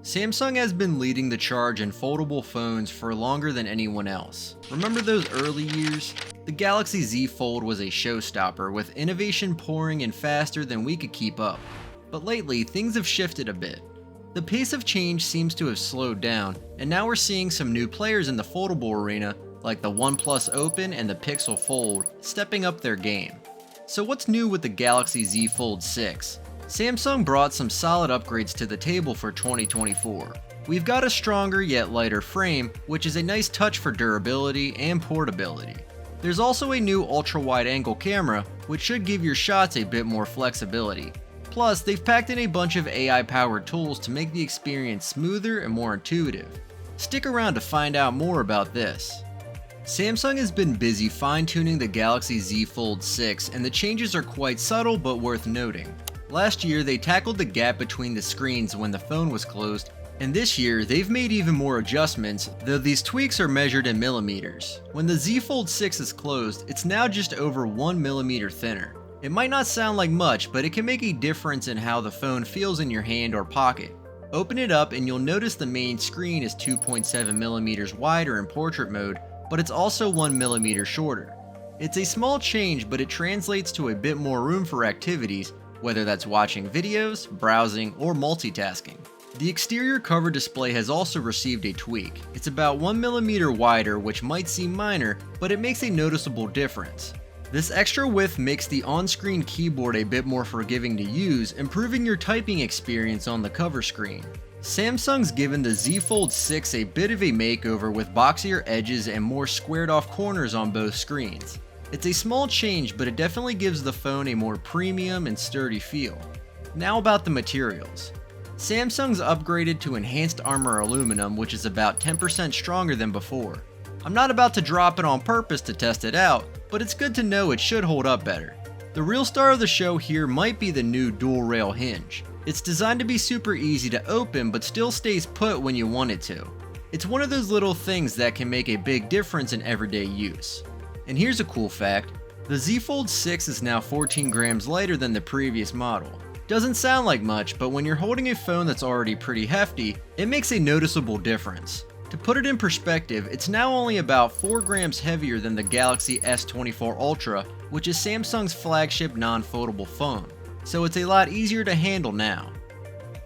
Samsung has been leading the charge in foldable phones for longer than anyone else. Remember those early years? The Galaxy Z Fold was a showstopper, with innovation pouring in faster than we could keep up. But lately, things have shifted a bit. The pace of change seems to have slowed down, and now we're seeing some new players in the foldable arena, like the OnePlus Open and the Pixel Fold, stepping up their game. So what's new with the Galaxy Z Fold 6? Samsung brought some solid upgrades to the table for 2024. We've got a stronger yet lighter frame, which is a nice touch for durability and portability. There's also a new ultra-wide angle camera, which should give your shots a bit more flexibility. Plus, they've packed in a bunch of AI-powered tools to make the experience smoother and more intuitive. Stick around to find out more about this. Samsung has been busy fine-tuning the Galaxy Z Fold 6, and the changes are quite subtle but worth noting. Last year, they tackled the gap between the screens when the phone was closed, and this year, they've made even more adjustments, though these tweaks are measured in millimeters. When the Z Fold 6 is closed, it's now just over 1 millimeter thinner. It might not sound like much, but it can make a difference in how the phone feels in your hand or pocket. Open it up and you'll notice the main screen is 2.7 millimeters wider in portrait mode, but it's also 1 millimeter shorter. It's a small change, but it translates to a bit more room for activities, whether that's watching videos, browsing, or multitasking. The exterior cover display has also received a tweak. It's about 1 millimeter wider, which might seem minor, but it makes a noticeable difference. This extra width makes the on-screen keyboard a bit more forgiving to use, improving your typing experience on the cover screen. Samsung's given the Z Fold 6 a bit of a makeover with boxier edges and more squared off corners on both screens. It's a small change, but it definitely gives the phone a more premium and sturdy feel. Now about the materials. Samsung's upgraded to enhanced armor aluminum, which is about 10% stronger than before. I'm not about to drop it on purpose to test it out, but it's good to know it should hold up better. The real star of the show here might be the new dual rail hinge. It's designed to be super easy to open, but still stays put when you want it to. It's one of those little things that can make a big difference in everyday use. And here's a cool fact, the Z Fold 6 is now 14 grams lighter than the previous model. Doesn't sound like much, but when you're holding a phone that's already pretty hefty, it makes a noticeable difference. To put it in perspective, it's now only about 4 grams heavier than the Galaxy S24 Ultra, which is Samsung's flagship non-foldable phone, so it's a lot easier to handle now.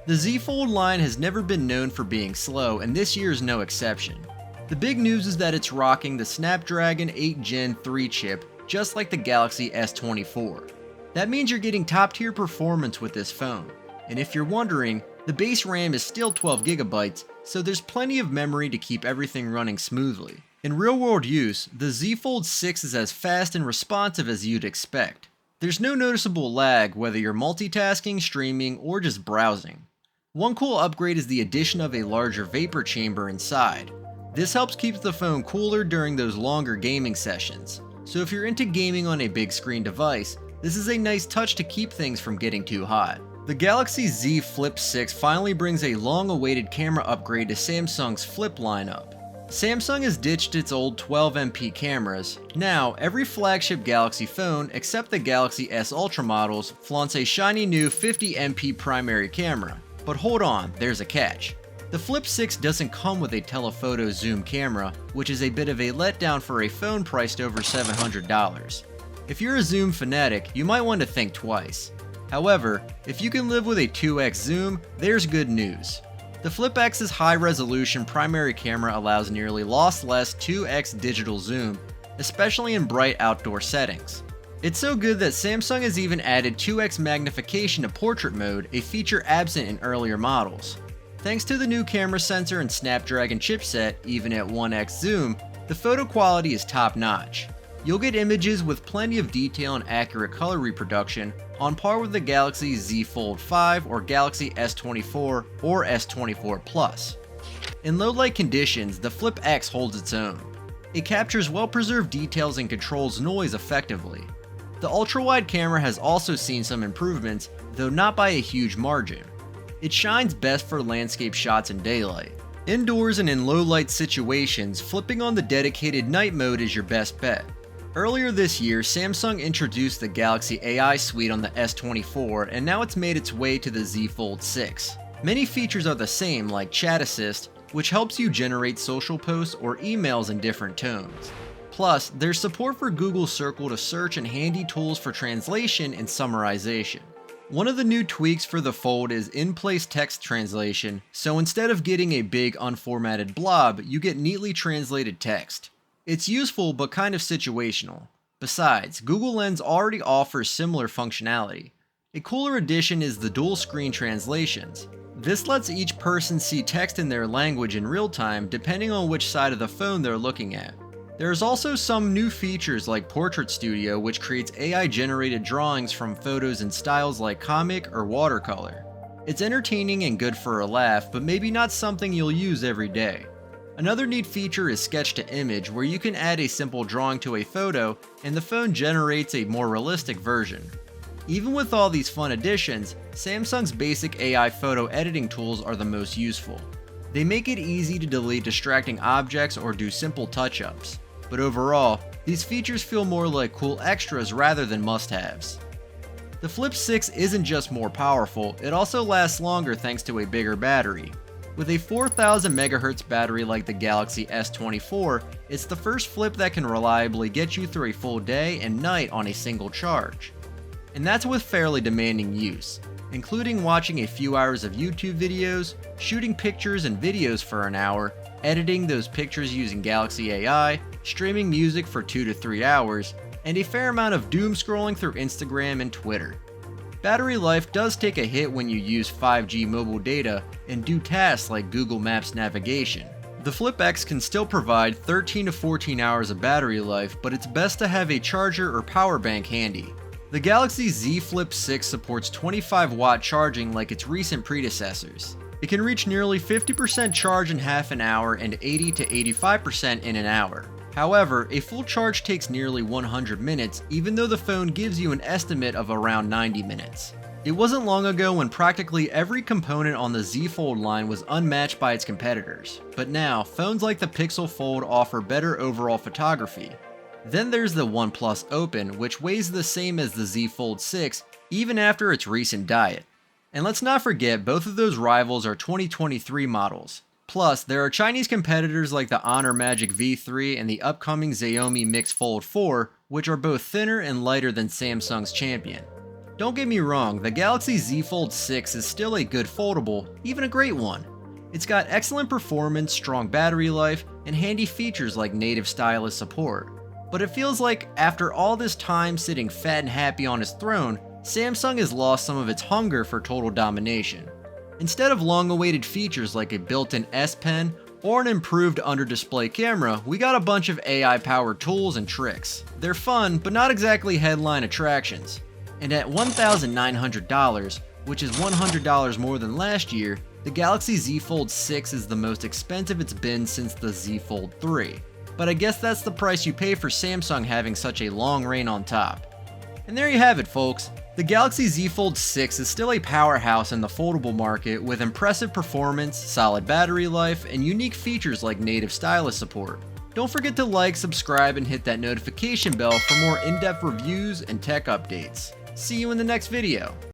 The Z Fold line has never been known for being slow, and this year is no exception. The big news is that it's rocking the Snapdragon 8 Gen 3 chip, just like the Galaxy S24. That means you're getting top-tier performance with this phone. And if you're wondering, the base RAM is still 12 GB, so there's plenty of memory to keep everything running smoothly. In real-world use, the Z Fold 6 is as fast and responsive as you'd expect. There's no noticeable lag whether you're multitasking, streaming, or just browsing. One cool upgrade is the addition of a larger vapor chamber inside. This helps keep the phone cooler during those longer gaming sessions. So if you're into gaming on a big screen device, this is a nice touch to keep things from getting too hot. The Galaxy Z Flip 6 finally brings a long-awaited camera upgrade to Samsung's Flip lineup. Samsung has ditched its old 12MP cameras. Now, every flagship Galaxy phone, except the Galaxy S Ultra models, flaunts a shiny new 50MP primary camera. But hold on, there's a catch. The Flip 6 doesn't come with a telephoto zoom camera, which is a bit of a letdown for a phone priced over $700. If you're a zoom fanatic, you might want to think twice. However, if you can live with a 2x zoom, there's good news. The Flip X's high-resolution primary camera allows nearly lossless 2x digital zoom, especially in bright outdoor settings. It's so good that Samsung has even added 2x magnification to portrait mode, a feature absent in earlier models. Thanks to the new camera sensor and Snapdragon chipset, even at 1x zoom, the photo quality is top-notch. You'll get images with plenty of detail and accurate color reproduction, on par with the Galaxy Z Fold 5 or Galaxy S24 or S24 Plus. In low light conditions, the Flip X holds its own. It captures well-preserved details and controls noise effectively. The ultra-wide camera has also seen some improvements, though not by a huge margin. It shines best for landscape shots in daylight. Indoors and in low light situations, flipping on the dedicated night mode is your best bet. Earlier this year, Samsung introduced the Galaxy AI Suite on the S24, and now it's made its way to the Z Fold 6. Many features are the same, like Chat Assist, which helps you generate social posts or emails in different tones. Plus, there's support for Google Circle to search and handy tools for translation and summarization. One of the new tweaks for the Fold is in-place text translation, so instead of getting a big unformatted blob, you get neatly translated text. It's useful but kind of situational. Besides, Google Lens already offers similar functionality. A cooler addition is the dual screen translations. This lets each person see text in their language in real time depending on which side of the phone they're looking at. There's also some new features like Portrait Studio, which creates AI-generated drawings from photos in styles like comic or watercolor. It's entertaining and good for a laugh, but maybe not something you'll use every day. Another neat feature is Sketch to Image, where you can add a simple drawing to a photo and the phone generates a more realistic version. Even with all these fun additions, Samsung's basic AI photo editing tools are the most useful. They make it easy to delete distracting objects or do simple touch-ups. But overall, these features feel more like cool extras rather than must-haves. The Flip 6 isn't just more powerful, it also lasts longer thanks to a bigger battery. With a 4000 MHz battery like the Galaxy S24, it's the first flip that can reliably get you through a full day and night on a single charge. And that's with fairly demanding use, including watching a few hours of YouTube videos, shooting pictures and videos for an hour, editing those pictures using Galaxy AI, streaming music for 2 to 3 hours, and a fair amount of doom scrolling through Instagram and Twitter. Battery life does take a hit when you use 5G mobile data and do tasks like Google Maps navigation. The Flip X can still provide 13 to 14 hours of battery life, but it's best to have a charger or power bank handy. The Galaxy Z Flip 6 supports 25-watt charging like its recent predecessors. It can reach nearly 50% charge in half an hour and 80 to 85% in an hour. However, a full charge takes nearly 100 minutes, even though the phone gives you an estimate of around 90 minutes. It wasn't long ago when practically every component on the Z Fold line was unmatched by its competitors, but now, phones like the Pixel Fold offer better overall photography. Then there's the OnePlus Open, which weighs the same as the Z Fold 6, even after its recent diet. And let's not forget, both of those rivals are 2023 models. Plus, there are Chinese competitors like the Honor Magic V3 and the upcoming Xiaomi Mix Fold 4, which are both thinner and lighter than Samsung's champion. Don't get me wrong, the Galaxy Z Fold 6 is still a good foldable, even a great one. It's got excellent performance, strong battery life, and handy features like native stylus support. But it feels like, after all this time sitting fat and happy on his throne, Samsung has lost some of its hunger for total domination. Instead of long-awaited features like a built-in S Pen or an improved under-display camera, we got a bunch of AI-powered tools and tricks. They're fun, but not exactly headline attractions. And at $1,900, which is $100 more than last year, the Galaxy Z Fold 6 is the most expensive it's been since the Z Fold 3. But I guess that's the price you pay for Samsung having such a long reign on top. And there you have it, folks. The Galaxy Z Fold 6 is still a powerhouse in the foldable market with impressive performance, solid battery life, and unique features like native stylus support. Don't forget to like, subscribe, and hit that notification bell for more in-depth reviews and tech updates. See you in the next video.